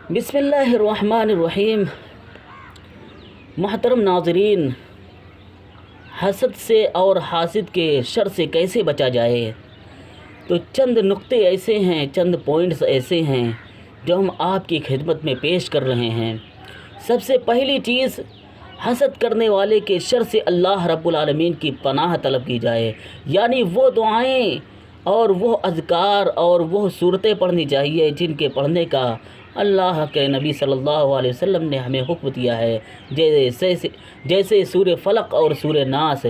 بسم اللہ الرحمن الرحیم۔ محترم ناظرین، حسد سے اور حاسد کے شر سے کیسے بچا جائے؟ تو چند نقطے ایسے ہیں، چند پوائنٹس ایسے ہیں جو ہم آپ کی خدمت میں پیش کر رہے ہیں۔ سب سے پہلی چیز، حسد کرنے والے کے شر سے اللہ رب العالمین کی پناہ طلب کی جائے، یعنی وہ دعائیں اور وہ اذکار اور وہ صورتیں پڑھنی چاہیے جن کے پڑھنے کا اللہ کے نبی صلی اللہ علیہ وسلم نے ہمیں حکم دیا ہے، جیسے سورہ فلق اور سورہ ناس،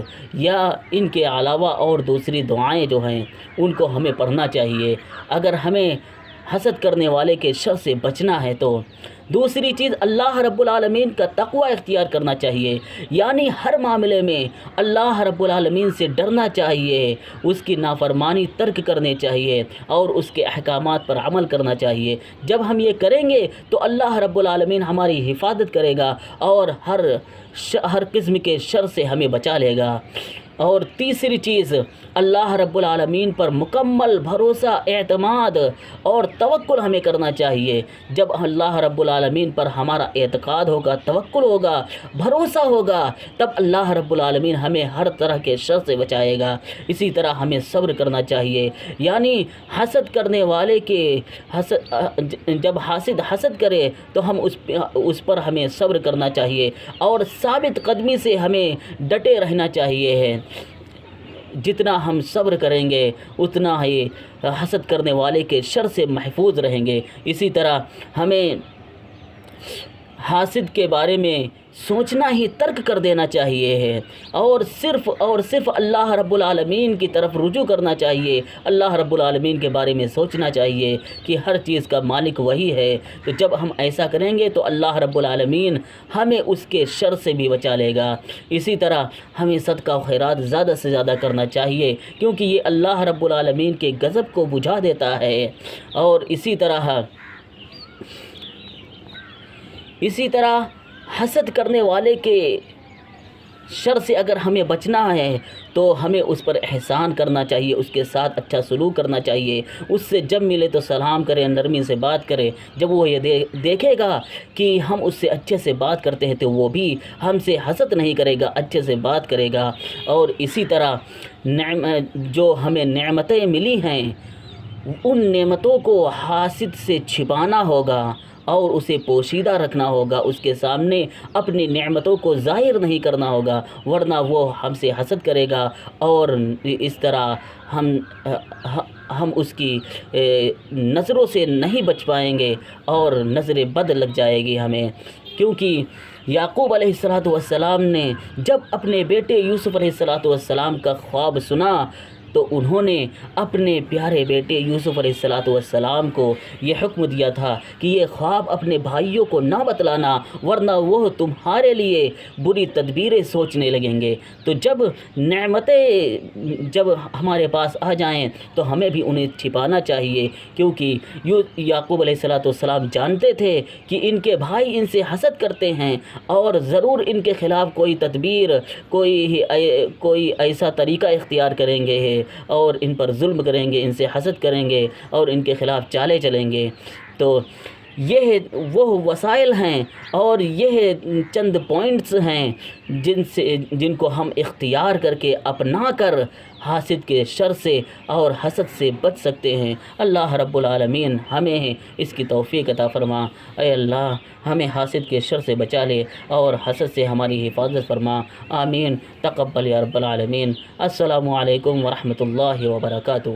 یا ان کے علاوہ اور دوسری دعائیں جو ہیں ان کو ہمیں پڑھنا چاہیے اگر ہمیں حسد کرنے والے کے شر سے بچنا ہے تو۔ دوسری چیز، اللہ رب العالمین کا تقوی اختیار کرنا چاہیے، یعنی ہر معاملے میں اللہ رب العالمین سے ڈرنا چاہیے، اس کی نافرمانی ترک کرنے چاہیے اور اس کے احکامات پر عمل کرنا چاہیے۔ جب ہم یہ کریں گے تو اللہ رب العالمین ہماری حفاظت کرے گا اور ہر قسم کے شر سے ہمیں بچا لے گا۔ اور تیسری چیز، اللہ رب العالمین پر مکمل بھروسہ، اعتماد اور توکل ہمیں کرنا چاہیے۔ جب اللہ رب العالمین پر ہمارا اعتقاد ہوگا، توکل ہوگا، بھروسہ ہوگا، تب اللہ رب العالمین ہمیں ہر طرح کے شر سے بچائے گا۔ اسی طرح ہمیں صبر کرنا چاہیے، یعنی حسد کرنے والے کے جب حاسد حسد کرے تو ہم اس پر ہمیں صبر کرنا چاہیے اور ثابت قدمی سے ہمیں ڈٹے رہنا چاہیے ہے۔ جتنا ہم صبر کریں گے اتنا ہی حسد کرنے والے کے شر سے محفوظ رہیں گے۔ اسی طرح ہمیں حاسد کے بارے میں سوچنا ہی ترک کر دینا چاہیے ہے اور صرف اللہ رب العالمین کی طرف رجوع کرنا چاہیے۔ اللہ رب العالمین کے بارے میں سوچنا چاہیے کہ ہر چیز کا مالک وہی ہے۔ تو جب ہم ایسا کریں گے تو اللہ رب العالمین ہمیں اس کے شر سے بھی بچا لے گا۔ اسی طرح ہمیں صدقہ و خیرات زیادہ سے زیادہ کرنا چاہیے، کیونکہ یہ اللہ رب العالمین کے غضب کو بجھا دیتا ہے۔ اور اسی طرح حسد کرنے والے کے شر سے اگر ہمیں بچنا ہے تو ہمیں اس پر احسان کرنا چاہیے، اس کے ساتھ اچھا سلوک کرنا چاہیے، اس سے جب ملے تو سلام کرے، نرمی سے بات کرے۔ جب وہ یہ دیکھے گا کہ ہم اس سے اچھے سے بات کرتے ہیں تو وہ بھی ہم سے حسد نہیں کرے گا، اچھے سے بات کرے گا۔ اور اسی طرح جو ہمیں نعمتیں ملی ہیں ان نعمتوں کو حاسد سے چھپانا ہوگا اور اسے پوشیدہ رکھنا ہوگا، اس کے سامنے اپنی نعمتوں کو ظاہر نہیں کرنا ہوگا، ورنہ وہ ہم سے حسد کرے گا اور اس طرح ہم اس کی نظروں سے نہیں بچ پائیں گے اور نظر بد لگ جائے گی ہمیں۔ کیونکہ یعقوب علیہ السلام نے جب اپنے بیٹے یوسف علیہ السلام کا خواب سنا تو انہوں نے اپنے پیارے بیٹے یوسف علیہ السلام کو یہ حکم دیا تھا کہ یہ خواب اپنے بھائیوں کو نہ بتلانا، ورنہ وہ تمہارے لیے بری تدبیریں سوچنے لگیں گے۔ تو جب نعمتیں ہمارے پاس آ جائیں تو ہمیں بھی انہیں چھپانا چاہیے، کیونکہ یعقوب علیہ السلام جانتے تھے کہ ان کے بھائی ان سے حسد کرتے ہیں اور ضرور ان کے خلاف کوئی تدبیر، کوئی ایسا طریقہ اختیار کریں گے اور ان پر ظلم کریں گے، ان سے حسد کریں گے اور ان کے خلاف چالے چلیں گے۔ تو یہ وہ وسائل ہیں اور یہ چند پوائنٹس ہیں جن کو ہم اختیار کر کے اپنا کر حاسد کے شر سے اور حسد سے بچ سکتے ہیں۔ اللہ رب العالمین ہمیں اس کی توفیق عطا فرما۔ اے اللہ، ہمیں حاسد کے شر سے بچا لے اور حسد سے ہماری حفاظت فرما۔ آمین۔ تقبل یا رب العالمین۔ السلام علیکم ورحمۃ اللہ وبرکاتہ۔